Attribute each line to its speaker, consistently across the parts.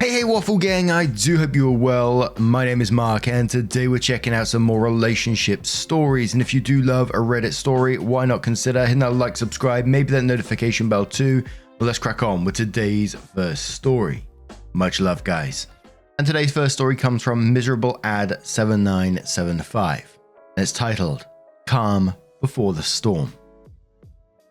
Speaker 1: Hey Waffle Gang, I do hope you are well. My name is Mark and today we're checking out some more relationship stories, and if you do love a Reddit story, why not consider hitting that like, subscribe, maybe that notification bell too. Well, let's crack on with today's first story. Much love, guys. And today's first story comes from Miserable Ad 7975 and it's titled Calm Before the Storm.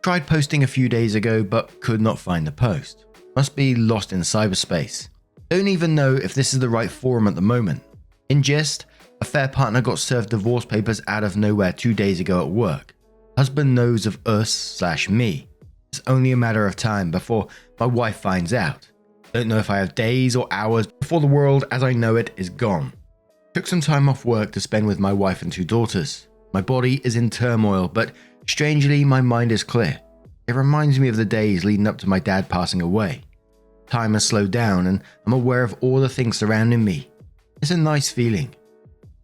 Speaker 1: Tried posting a few days ago but could not find the post. Must be lost in cyberspace. Don't even know if this is the right forum at the moment. In gist, a fair partner got served divorce papers out of nowhere 2 days ago at work. Husband knows of us/me. It's only a matter of time before my wife finds out. Don't know if I have days or hours before the world as I know it is gone. Took some time off work to spend with my wife and 2 daughters. My body is in turmoil, but strangely my mind is clear. It reminds me of the days leading up to my dad passing away. Time has slowed down and I'm aware of all the things surrounding me. It's a nice feeling.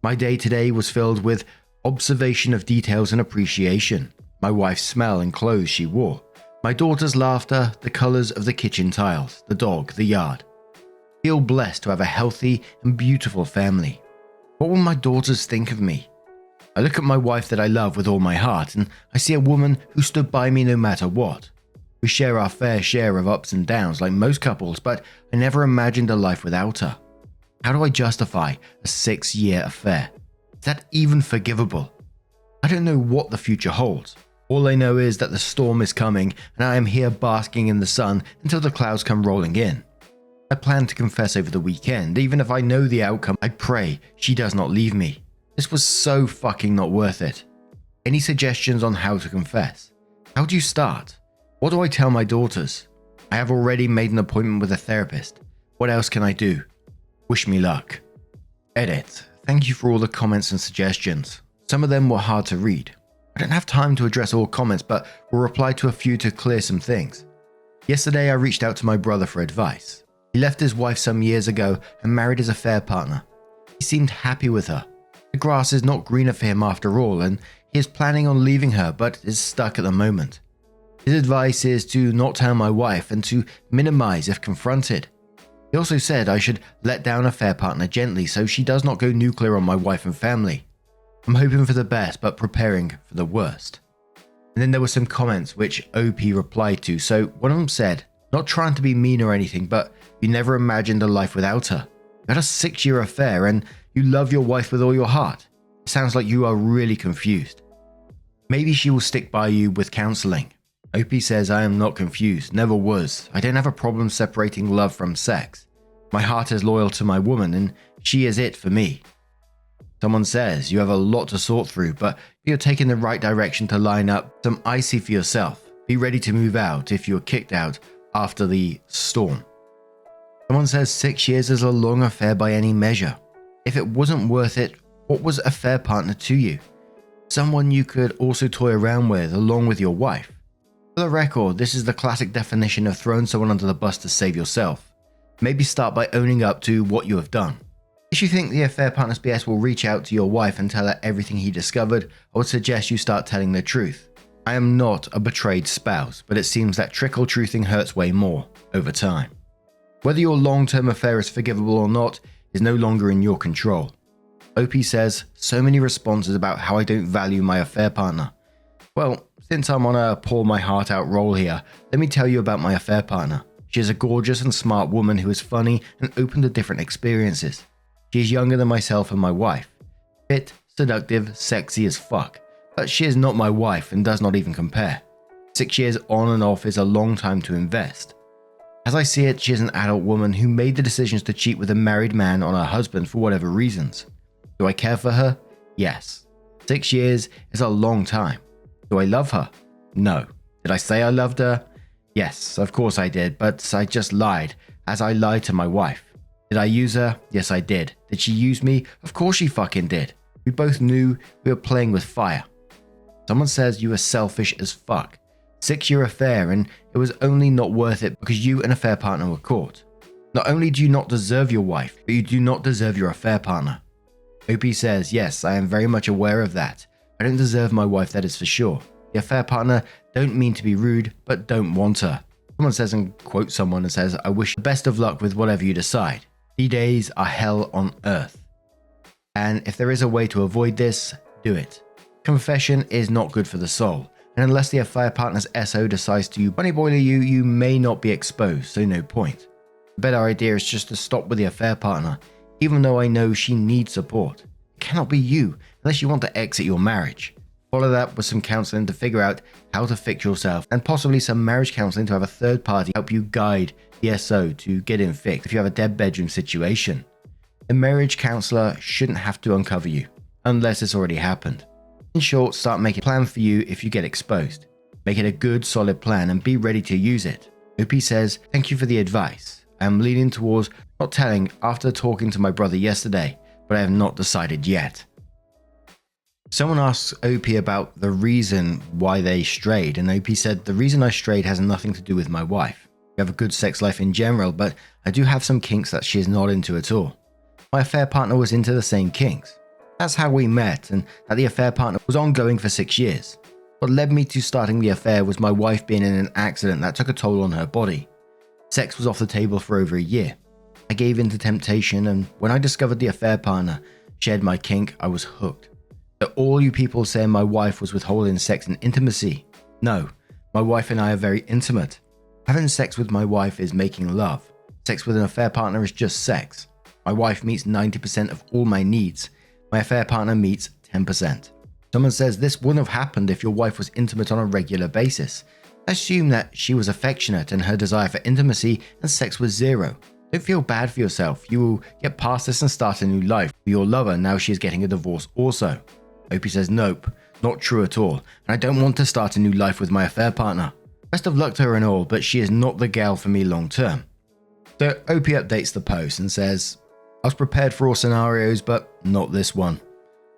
Speaker 1: My day today was filled with observation of details and appreciation. My wife's smell and clothes she wore. My daughter's laughter, the colors of the kitchen tiles, the dog, the yard. Feel blessed to have a healthy and beautiful family. What will my daughters think of me? I look at my wife that I love with all my heart and I see a woman who stood by me no matter what. We share our fair share of ups and downs like most couples, but I never imagined a life without her. How do I justify a 6-year affair? Is that even forgivable? I don't know what the future holds. All I know is that the storm is coming and I am here basking in the sun until the clouds come rolling in. I plan to confess over the weekend. Even if I know the outcome, I pray she does not leave me. This was so fucking not worth it. Any suggestions on how to confess? How do you start? What do I tell my daughters? I have already made an appointment with a therapist. What else can I do? Wish me luck. Edit. Thank you for all the comments and suggestions. Some of them were hard to read. I don't have time to address all comments, but will reply to a few to clear some things. Yesterday I reached out to my brother for advice. He left his wife some years ago and married his affair partner. He seemed happy with her. The grass is not greener for him after all, and he is planning on leaving her but is stuck at the moment. His advice is to not tell my wife and to minimize if confronted. He also said I should let down a fair partner gently so she does not go nuclear on my wife and family. I'm hoping for the best but preparing for the worst. And then there were some comments which OP replied to. So one of them said, not trying to be mean or anything, but you never imagined a life without her. You had a 6-year affair and you love your wife with all your heart. It sounds like you are really confused. Maybe she will stick by you with counseling. OP says I am not confused, never was. I don't have a problem separating love from sex. My heart is loyal to my woman and she is it for me. Someone says you have a lot to sort through, but you're taking the right direction to line up some icy for yourself. Be ready to move out if you're kicked out after the storm. Someone says 6 years is a long affair by any measure. If it wasn't worth it, what was a fair partner to you? Someone you could also toy around with along with your wife. For the record, this is the classic definition of throwing someone under the bus to save yourself. Maybe start by owning up to what you have done. If you think the affair partner's BS will reach out to your wife and tell her everything he discovered, I would suggest you start telling the truth. I am not a betrayed spouse, but it seems that trickle-truthing hurts way more over time. Whether your long-term affair is forgivable or not is no longer in your control. OP says, so many responses about how I don't value my affair partner. Well, since I'm on a pour my heart out roll here, let me tell you about my affair partner. She is a gorgeous and smart woman who is funny and open to different experiences. She is younger than myself and my wife. Fit, seductive, sexy as fuck. But she is not my wife and does not even compare. 6 years on and off is a long time to invest. As I see it, she is an adult woman who made the decisions to cheat with a married man on her husband for whatever reasons. Do I care for her? Yes. 6 years is a long time. Do I love her? No. Did I say I loved her? Yes, of course I did, but I just lied, as I lied to my wife. Did I use her? Yes, I did. Did she use me? Of course she fucking did. We both knew we were playing with fire. Someone says you were selfish as fuck. 6-year affair and it was only not worth it because you and affair partner were caught. Not only do you not deserve your wife, but you do not deserve your affair partner. OP says, yes, I am very much aware of that. I don't deserve my wife, that is for sure. The affair partner don't mean to be rude, but don't want her. Someone says and quotes someone and says, I wish the best of luck with whatever you decide. D-days are hell on earth. And if there is a way to avoid this, do it. Confession is not good for the soul. And unless the affair partner's SO decides to bunny boiler you, you may not be exposed, so no point. The better idea is just to stop with the affair partner, even though I know she needs support. It cannot be you, unless you want to exit your marriage. Follow that with some counseling to figure out how to fix yourself, and possibly some marriage counseling to have a third party help you guide the SO to get in fixed if you have a dead bedroom situation. A marriage counselor shouldn't have to uncover you, unless it's already happened. In short, start making a plan for you if you get exposed. Make it a good, solid plan and be ready to use it. OP says, thank you for the advice. I am leaning towards not telling after talking to my brother yesterday, but I have not decided yet. Someone asks OP about the reason why they strayed, and OP said, the reason I strayed has nothing to do with my wife. We have a good sex life in general, but I do have some kinks that she is not into at all. My affair partner was into the same kinks. That's how we met, and that the affair partner was ongoing for 6 years. What led me to starting the affair was my wife being in an accident that took a toll on her body. Sex was off the table for over a year. I gave in to temptation, and when I discovered the affair partner shared my kink, I was hooked. So all you people saying my wife was withholding sex and intimacy. No, my wife and I are very intimate. Having sex with my wife is making love. Sex with an affair partner is just sex. My wife meets 90% of all my needs. My affair partner meets 10%. Someone says this wouldn't have happened if your wife was intimate on a regular basis. Assume that she was affectionate and her desire for intimacy and sex was zero. Don't feel bad for yourself. You will get past this and start a new life with your lover now she is getting a divorce also. OP says nope, not true at all, and I don't want to start a new life with my affair partner. Best of luck to her and all, but she is not the gal for me long term. So OP updates the post and says, I was prepared for all scenarios, but not this one.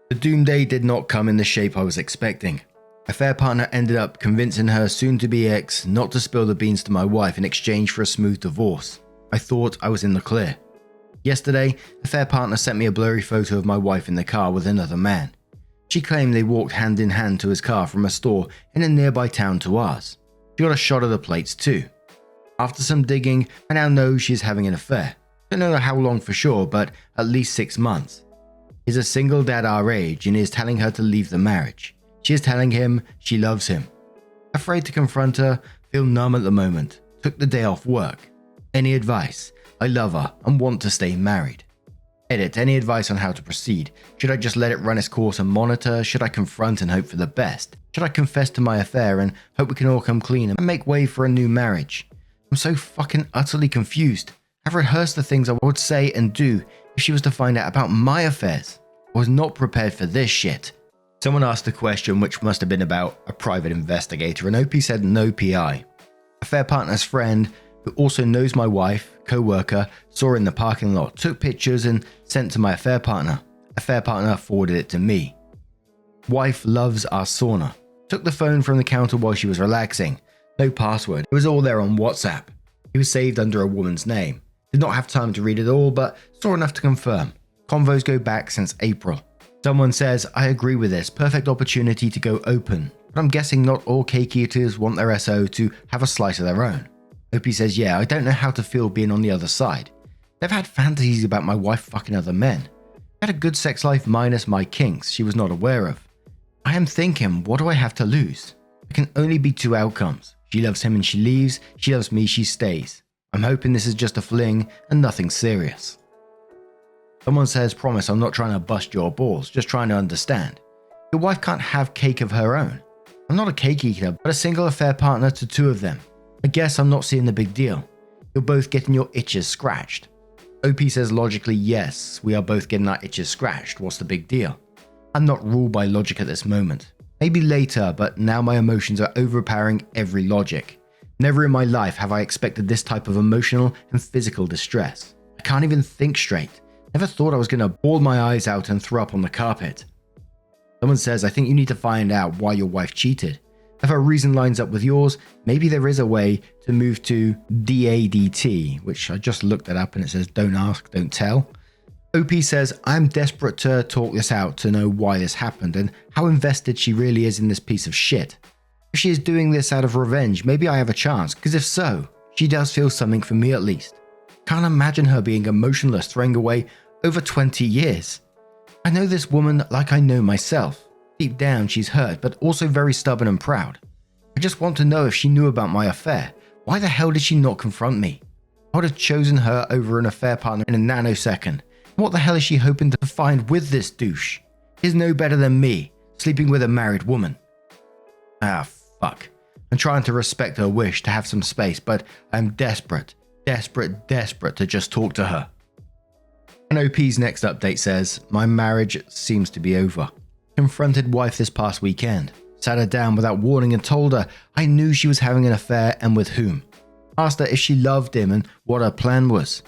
Speaker 1: The doomsday did not come in the shape I was expecting. Affair partner ended up convincing her soon-to-be ex not to spill the beans to my wife in exchange for a smooth divorce. I thought I was in the clear. Yesterday, affair partner sent me a blurry photo of my wife in the car with another man. She claimed they walked hand in hand to his car from a store in a nearby town to ours. She got a shot of the plates too. After some digging, I now know she's having an affair. Don't know how long for sure, but at least 6 months. He's a single dad our age and is telling her to leave the marriage. She is telling him she loves him. Afraid to confront her, feel numb at the moment. Took the day off work. Any advice? I love her and want to stay married. Edit, any advice on how to proceed? Should I just let it run its course and monitor? Should I confront and hope for the best? Should I confess to my affair and hope we can all come clean and make way for a new marriage? I'm so fucking utterly confused. I've rehearsed the things I would say and do if she was to find out about my affairs. I was not prepared for this shit. Someone asked a question which must have been about a private investigator, and OP said no PI. Affair partner's friend, who also knows my wife, co-worker, saw her in the parking lot, took pictures and sent to my affair partner. Affair partner forwarded it to me. Wife loves our sauna. Took the phone from the counter while she was relaxing. No password. It was all there on WhatsApp. It was saved under a woman's name. Did not have time to read it all, but saw enough to confirm. Convos go back since April. Someone says, I agree with this. Perfect opportunity to go open. But I'm guessing not all cake eaters want their SO to have a slice of their own. OP says, yeah, I don't know how to feel being on the other side. They've had fantasies about my wife fucking other men. I had a good sex life minus my kinks she was not aware of. I am thinking, what do I have to lose? There can only be 2 outcomes. She loves him and she leaves. She loves me, she stays. I'm hoping this is just a fling and nothing serious. Someone says, promise I'm not trying to bust your balls, just trying to understand. Your wife can't have cake of her own. I'm not a cake eater, but a single affair partner to 2 of them. I guess I'm not seeing the big deal. You're both getting your itches scratched. OP says logically, yes, we are both getting our itches scratched. What's the big deal? I'm not ruled by logic at this moment. Maybe later, but now my emotions are overpowering every logic. Never in my life have I expected this type of emotional and physical distress. I can't even think straight. Never thought I was going to bawl my eyes out and throw up on the carpet. Someone says, I think you need to find out why your wife cheated. If her reason lines up with yours, maybe there is a way to move to DADT, which I just looked that up and it says don't ask, don't tell. OP says, I'm desperate to talk this out to know why this happened and how invested she really is in this piece of shit. If she is doing this out of revenge, maybe I have a chance, because if so, she does feel something for me at least. Can't imagine her being emotionless, throwing away over 20 years. I know this woman like I know myself. Deep down, she's hurt, but also very stubborn and proud. I just want to know if she knew about my affair. Why the hell did she not confront me? I would have chosen her over an affair partner in a nanosecond. What the hell is she hoping to find with this douche? He's no better than me, sleeping with a married woman. Ah, fuck. I'm trying to respect her wish to have some space, but I'm desperate to just talk to her. And OP's next update says, my marriage seems to be over. Confronted wife this past weekend. Sat her down without warning and told her I knew she was having an affair and with whom. Asked her if she loved him and what her plan was.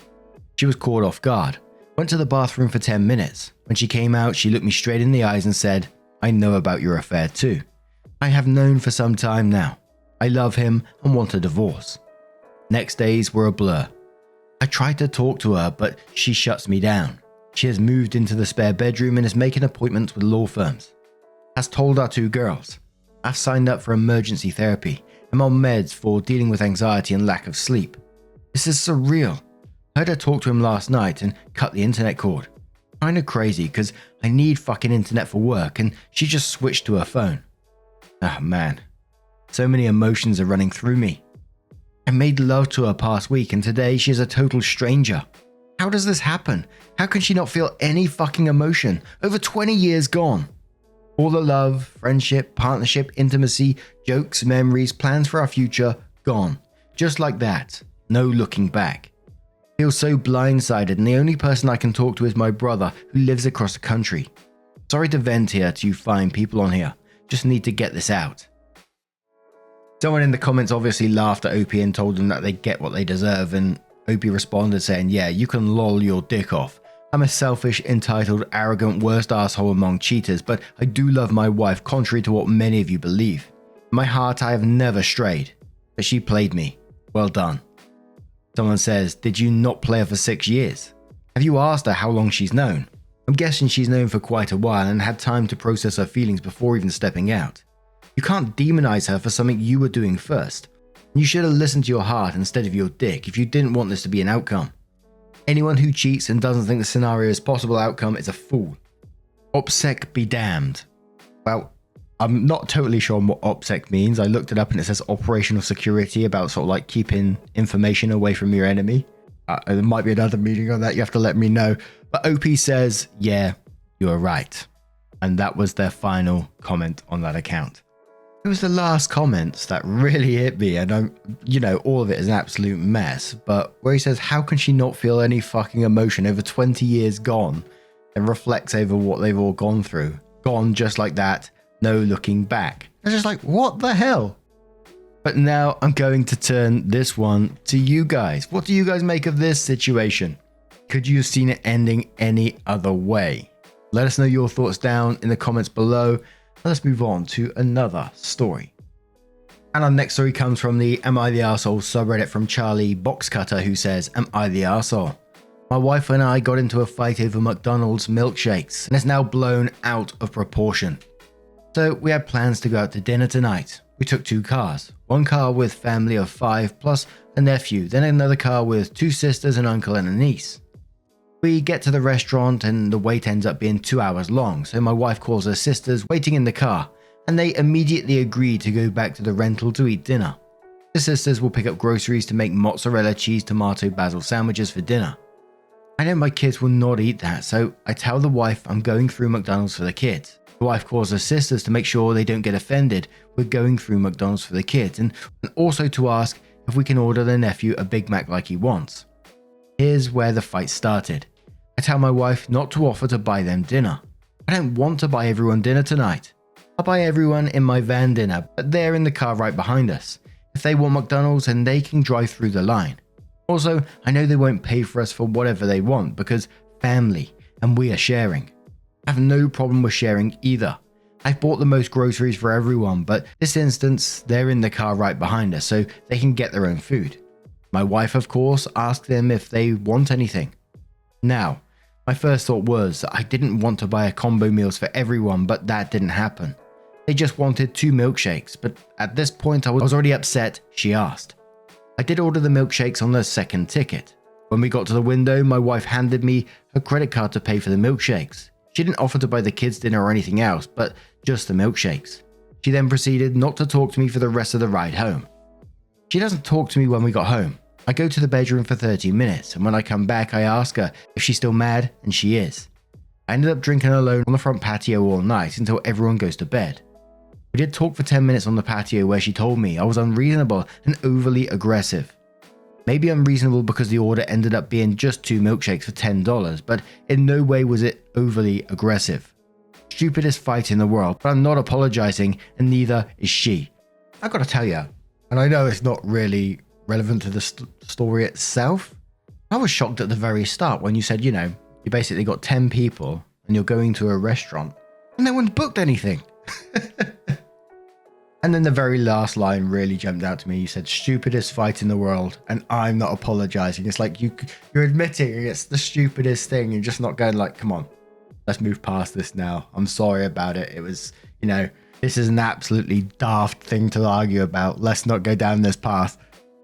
Speaker 1: She was caught off guard. Went to the bathroom for 10 minutes. When she came out, she looked me straight in the eyes and said, I know about your affair too. I have known for some time now. I love him and want a divorce. Next days were a blur. I tried to talk to her, but she shuts me down. She has moved into the spare bedroom and is making appointments with law firms. Has told our 2 girls. I've signed up for emergency therapy. I'm on meds for dealing with anxiety and lack of sleep. This is surreal. I heard her talk to him last night and cut the internet cord. Kinda crazy because I need fucking internet for work and she just switched to her phone. Oh man. So many emotions are running through me. I made love to her past week and today she's a total stranger. How does this happen? How can she not feel any fucking emotion? Over 20 years gone. All the love, friendship, partnership, intimacy, jokes, memories, plans for our future, gone. Just like that. No looking back. I feel so blindsided and the only person I can talk to is my brother who lives across the country. Sorry to vent here to you fine people on here. Just need to get this out. Someone in the comments obviously laughed at OP and told them that they get what they deserve, and OP responded saying, yeah, you can lol your dick off. I'm a selfish, entitled, arrogant, worst asshole among cheaters, but I do love my wife contrary to what many of you believe. In my heart I have never strayed, but she played me. Well done. Someone says, did you not play her for 6 years? Have you asked her how long she's known? I'm guessing she's known for quite a while and had time to process her feelings before even stepping out. You can't demonize her for something you were doing first. You should have listened to your heart instead of your dick if you didn't want this to be an outcome. Anyone who cheats and doesn't think the scenario is a possible outcome is a fool. OPSEC be damned. Well, I'm not totally sure what OPSEC means. I looked it up and it says operational security, about sort of like keeping information away from your enemy. There might be another meaning on that, you have to let me know. But OP says, yeah, you're right. And that was their final comment on that account. It was the last comments that really hit me, and all of it is an absolute mess, but where he says, how can she not feel any fucking emotion over 20 years gone, and reflects over what they've all gone through. Gone just like that, no looking back. It's just like, what the hell? But now I'm going to turn this one to you guys. What do you guys make of this situation? Could you have seen it ending any other way? Let us know your thoughts down in the comments below. Let's move on to another story. And our next story comes from the Am I the Arsehole subreddit from Charlie Boxcutter, who says, Am I the Arsehole? My wife and I got into a fight over McDonald's milkshakes and it's now blown out of proportion. So we had plans to go out to dinner tonight. We took 2 cars. One car with family of 5 plus a nephew, then another car with 2 sisters, an uncle and a niece. We get to the restaurant and the wait ends up being 2 hours long, so my wife calls her sisters waiting in the car, and they immediately agree to go back to the rental to eat dinner. The sisters will pick up groceries to make mozzarella, cheese, tomato, basil sandwiches for dinner. I know my kids will not eat that, so I tell the wife I'm going through McDonald's for the kids. The wife calls her sisters to make sure they don't get offended with going through McDonald's for the kids, and also to ask if we can order the nephew a Big Mac like he wants. Here's where the fight started. I tell my wife not to offer to buy them dinner. I don't want to buy everyone dinner tonight. I'll buy everyone in my van dinner, but they're in the car right behind us. If they want McDonald's, then they can drive through the line. Also, I know they won't pay for us for whatever they want because family and we are sharing. I have no problem with sharing either. I've bought the most groceries for everyone, but this instance, they're in the car right behind us so they can get their own food. My wife, of course, asked them if they want anything. Now, my first thought was I didn't want to buy a combo meals for everyone, but that didn't happen. They just wanted 2 milkshakes, but at this point I was already upset she asked. I did order the milkshakes on the second ticket. When we got to the window, my wife handed me her credit card to pay for the milkshakes. She didn't offer to buy the kids dinner or anything else, but just the milkshakes. She then proceeded not to talk to me for the rest of the ride home. She doesn't talk to me when we got home. I go to the bedroom for 30 minutes, and when I come back I ask her if she's still mad, and she is. I ended up drinking alone on the front patio all night until everyone goes to bed. We did talk for 10 minutes on the patio where she told me I was unreasonable and overly aggressive. Maybe unreasonable because the order ended up being just 2 milkshakes for $10, but in no way was it overly aggressive. Stupidest fight in the world, but I'm not apologizing, and neither is she. I gotta tell you, and I know it's not really relevant to the story itself, I was shocked at the very start when you said, you basically got 10 people and you're going to a restaurant and no one's booked anything. And then the very last line really jumped out to me. You said, stupidest fight in the world, and I'm not apologizing. It's like you're admitting it's the stupidest thing. You're just not going like, come on, let's move past this now. I'm sorry about it. It was, this is an absolutely daft thing to argue about. Let's not go down this path.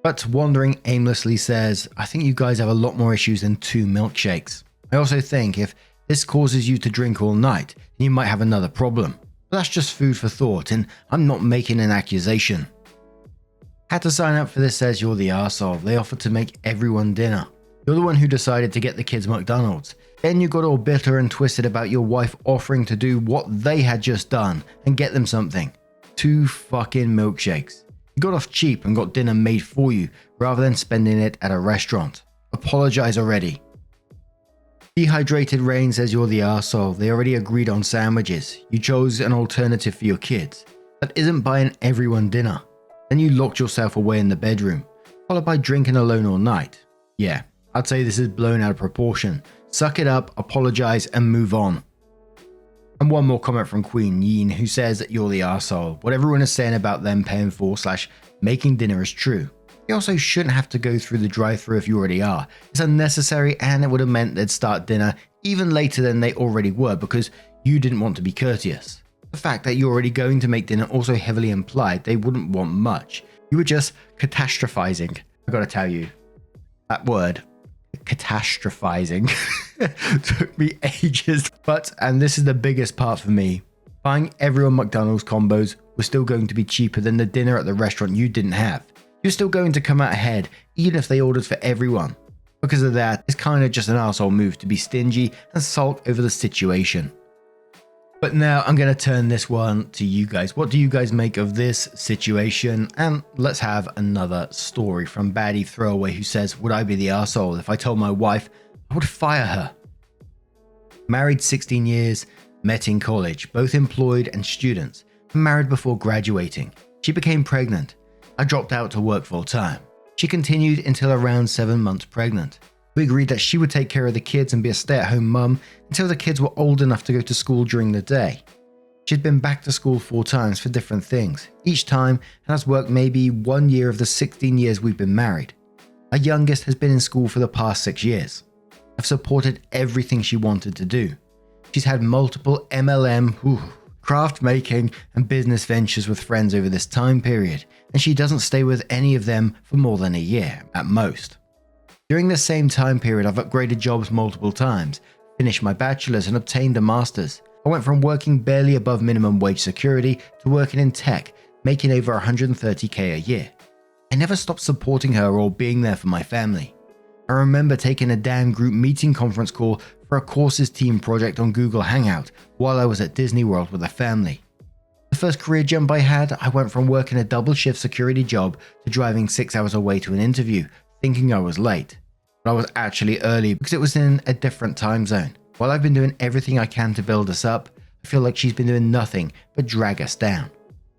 Speaker 1: But Wandering Aimlessly says, I think you guys have a lot more issues than 2 milkshakes. I also think if this causes you to drink all night, then you might have another problem. But that's just food for thought, and I'm not making an accusation. Had to sign up for this says you're the arsehole. They offered to make everyone dinner. You're the one who decided to get the kids McDonald's. Then you got all bitter and twisted about your wife offering to do what they had just done and get them something. 2 fucking milkshakes. You got off cheap and got dinner made for you rather than spending it at a restaurant. Apologize already. Dehydrated Rain says you're the arsehole. They already agreed on sandwiches. You chose an alternative for your kids. That isn't buying everyone dinner. Then you locked yourself away in the bedroom, followed by drinking alone all night. Yeah, I'd say this is blown out of proportion. Suck it up, apologize, and move on. And one more comment from Queen Yeen, who says that you're the arsehole. What everyone is saying about them paying for / making dinner is true. You also shouldn't have to go through the drive-thru if you already are. It's unnecessary, and it would have meant they'd start dinner even later than they already were because you didn't want to be courteous. The fact that you're already going to make dinner also heavily implied they wouldn't want much. You were just catastrophizing. I gotta tell you, that word, catastrophizing, took me ages. But, and this is the biggest part for me, buying everyone McDonald's combos was still going to be cheaper than the dinner at the restaurant you didn't have. You're still going to come out ahead, even if they ordered for everyone. Because of that, it's kind of just an arsehole move to be stingy and sulk over the situation. But now I'm going to turn this one to you guys. What do you guys make of this situation? And let's have another story from Baddie Throwaway, who says, would I be the arsehole if I told my wife I would fire her? Married 16 years, met in college, both employed and students, and married before graduating. She became pregnant. I dropped out to work full time. She continued until around 7 months pregnant. We agreed that she would take care of the kids and be a stay-at-home mum until the kids were old enough to go to school during the day. She'd been back to school 4 times for different things, each time and has worked maybe 1 year of the 16 years we've been married. Our youngest has been in school for the past 6 years. I've supported everything she wanted to do. She's had multiple MLM, craft making and business ventures with friends over this time period, and she doesn't stay with any of them for more than a year, at most. During this same time period, I've upgraded jobs multiple times, finished my bachelor's and obtained a master's. I went from working barely above minimum wage security to working in tech, making over 130k a year. I never stopped supporting her or being there for my family. I remember taking a damn group meeting conference call for a courses team project on Google Hangout while I was at Disney World with a family. The first career jump I had, I went from working a double shift security job to driving 6 hours away to an interview, thinking I was late. But I was actually early because it was in a different time zone. While I've been doing everything I can to build us up, I feel like she's been doing nothing but drag us down.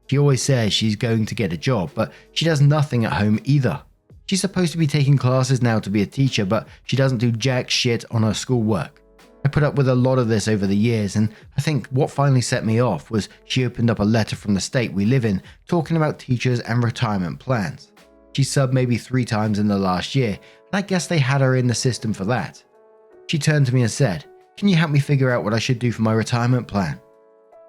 Speaker 1: She always says she's going to get a job, but she does nothing at home either. She's supposed to be taking classes now to be a teacher, but she doesn't do jack shit on her schoolwork. I put up with a lot of this over the years, and I think what finally set me off was she opened up a letter from the state we live in talking about teachers and retirement plans. She subbed maybe 3 times in the last year, and I guess they had her in the system for that. She turned to me and said, "Can you help me figure out what I should do for my retirement plan?"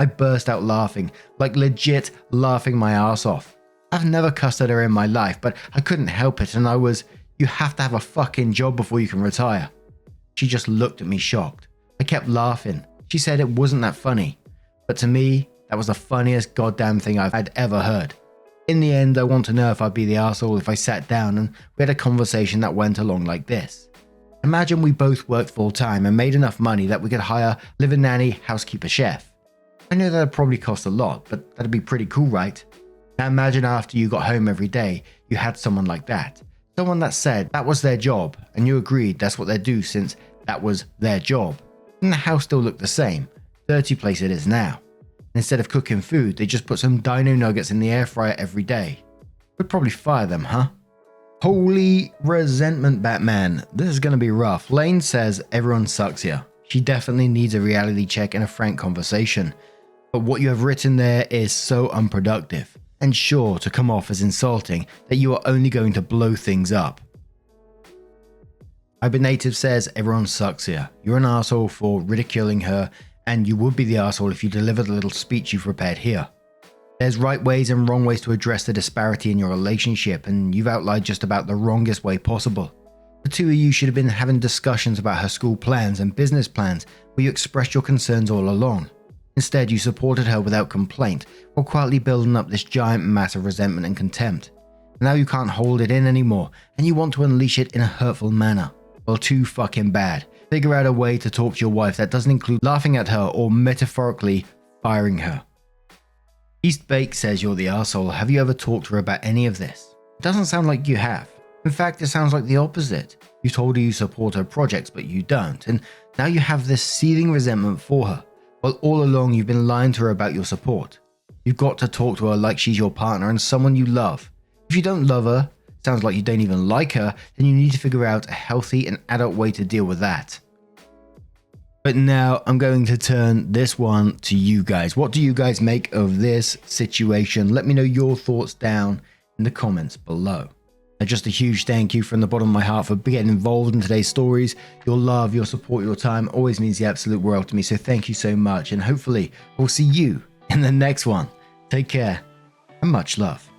Speaker 1: I burst out laughing, like legit laughing my ass off. I've never cussed at her in my life, but I couldn't help it, and I was, you have to have a fucking job before you can retire. She just looked at me shocked. I kept laughing. She said it wasn't that funny, but to me, that was the funniest goddamn thing I'd ever heard. In the end, I want to know if I'd be the arsehole if I sat down and we had a conversation that went along like this. Imagine we both worked full time and made enough money that we could hire live-in nanny, housekeeper, chef. I know that'd probably cost a lot, but that'd be pretty cool, right? Now imagine after you got home every day, you had someone like that. Someone that said that was their job, and you agreed that's what they'd do since that was their job. And the house still looked the same, dirty place it is now. Instead of cooking food, they just put some dino nuggets in the air fryer every day. Would probably fire them, huh? Holy resentment, Batman. This is gonna be rough. Lane says everyone sucks here. She definitely needs a reality check and a frank conversation. But what you have written there is so unproductive, and sure to come off as insulting that you are only going to blow things up. Native says everyone sucks here. You're an asshole for ridiculing her, and you would be the asshole if you delivered the little speech you've prepared here. There's right ways and wrong ways to address the disparity in your relationship, and you've outlined just about the wrongest way possible. The two of you should have been having discussions about her school plans and business plans where you expressed your concerns all along. Instead, you supported her without complaint, while quietly building up this giant mass of resentment and contempt. Now you can't hold it in anymore, and you want to unleash it in a hurtful manner. Well, too fucking bad. Figure out a way to talk to your wife that doesn't include laughing at her or metaphorically firing her. East Bake says you're the arsehole. Have you ever talked to her about any of this? It doesn't sound like you have. In fact, it sounds like the opposite. You told her you support her projects, but you don't, and now you have this seething resentment for her. Well, all along you've been lying to her about your support. You've got to talk to her like she's your partner and someone you love. If you don't love her, sounds like you don't even like her, then you need to figure out a healthy and adult way to deal with that. But now I'm going to turn this one to you guys. What do you guys make of this situation? Let me know your thoughts down in the comments below. And just a huge thank you from the bottom of my heart for getting involved in today's stories. Your love, your support, your time always means the absolute world to me. So thank you so much. And hopefully we'll see you in the next one. Take care and much love.